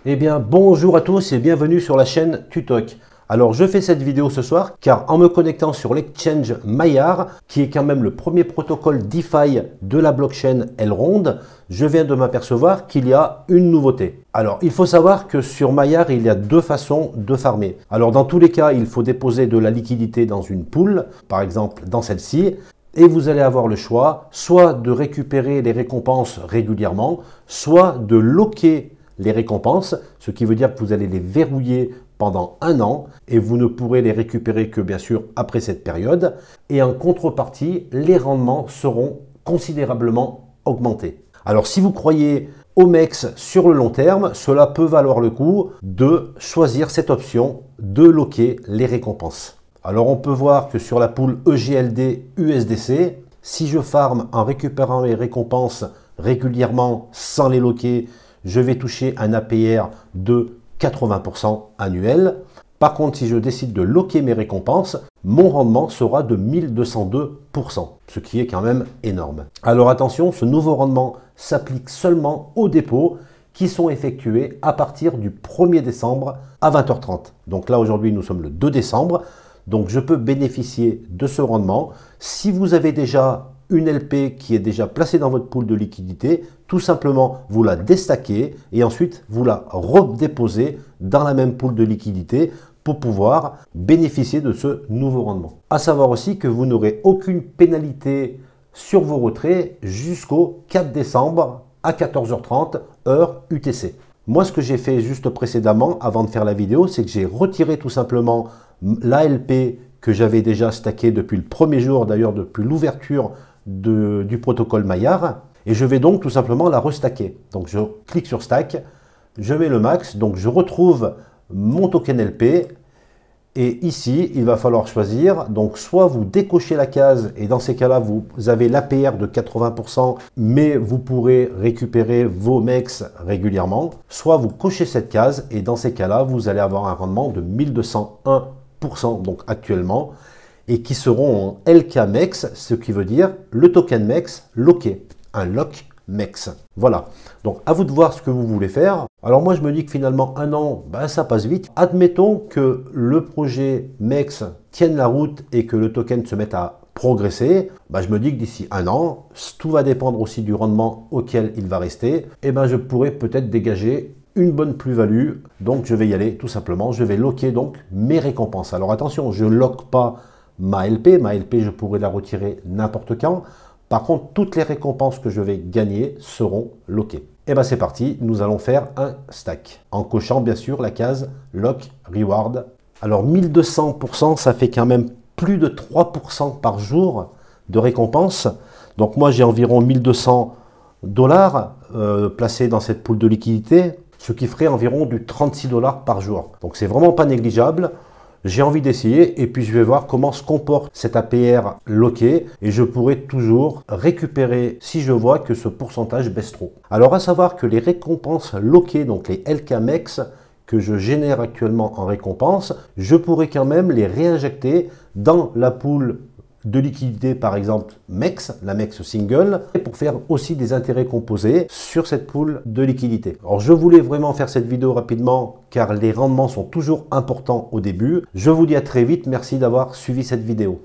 Eh bien, bonjour à tous et bienvenue sur la chaîne Tutoc. Alors, je fais cette vidéo ce soir car en me connectant sur l'exchange Maillard, qui est quand même le premier protocole DeFi de la blockchain Elrond, je viens de m'apercevoir qu'il y a une nouveauté. Alors, il faut savoir que sur Maillard, il y a deux façons de farmer. Alors, dans tous les cas, il faut déposer de la liquidité dans une pool, par exemple dans celle-ci, et vous allez avoir le choix soit de récupérer les récompenses régulièrement, soit de locker les récompenses, ce qui veut dire que vous allez les verrouiller pendant un an et vous ne pourrez les récupérer que bien sûr après cette période. Et en contrepartie, les rendements seront considérablement augmentés. Alors si vous croyez au MEX sur le long terme, cela peut valoir le coup de choisir cette option de locker les récompenses. Alors on peut voir que sur la pool EGLD USDC, si je farme en récupérant les récompenses régulièrement sans les locker, je vais toucher un APR de 80% annuel. Par contre, si je décide de locker mes récompenses, mon rendement sera de 1202%, ce qui est quand même énorme. Alors attention, ce nouveau rendement s'applique seulement aux dépôts qui sont effectués à partir du 1er décembre à 20h30. Donc là, aujourd'hui, nous sommes le 2 décembre. Donc je peux bénéficier de ce rendement. Si vous avez déjà une LP qui est déjà placée dans votre pool de liquidité, tout simplement vous la déstackez et ensuite vous la redéposez dans la même pool de liquidité pour pouvoir bénéficier de ce nouveau rendement. À savoir aussi que vous n'aurez aucune pénalité sur vos retraits jusqu'au 4 décembre à 14h30 heure UTC. Moi, ce que j'ai fait juste précédemment, avant de faire la vidéo, c'est que j'ai retiré tout simplement l'ALP que j'avais déjà stacké depuis le premier jour, d'ailleurs depuis l'ouverture du protocole Maillard, et je vais donc tout simplement la restacker. Donc je clique sur Stack, je mets le max, donc je retrouve mon token LP, et ici, il va falloir choisir, donc soit vous décochez la case, et dans ces cas-là, vous avez l'APR de 80%, mais vous pourrez récupérer vos MEX régulièrement, soit vous cochez cette case, et dans ces cas-là, vous allez avoir un rendement de 1201%, donc actuellement, et qui seront en LK MEX, ce qui veut dire le token MEX locké, un lock MEX. Voilà, donc à vous de voir ce que vous voulez faire. Alors moi je me dis que finalement un an, ben, ça passe vite. Admettons que le projet MEX tienne la route et que le token se mette à progresser. Ben, je me dis que d'ici un an, tout va dépendre aussi du rendement auquel il va rester. Et ben je pourrais peut-être dégager une bonne plus-value. Donc je vais y aller tout simplement. Je vais locker donc mes récompenses. Alors attention, je ne lock pas ma LP. Ma LP, je pourrais la retirer n'importe quand. Par contre, toutes les récompenses que je vais gagner seront lockées. Et bien c'est parti, nous allons faire un stack. En cochant bien sûr la case Lock Reward. Alors 1200%, ça fait quand même plus de 3% par jour de récompenses. Donc moi j'ai environ 1200 $ placés dans cette pool de liquidité, ce qui ferait environ du 36 $ par jour. Donc c'est vraiment pas négligeable. J'ai envie d'essayer et puis je vais voir comment se comporte cet APR locké et je pourrai toujours récupérer si je vois que ce pourcentage baisse trop. Alors à savoir que les récompenses lockées, donc les LKMEX que je génère actuellement en récompense, je pourrais quand même les réinjecter dans la pool de liquidité, par exemple MEX, la MEX single, et pour faire aussi des intérêts composés sur cette pool de liquidité. Alors je voulais vraiment faire cette vidéo rapidement car les rendements sont toujours importants au début. Je vous dis à très vite, merci d'avoir suivi cette vidéo.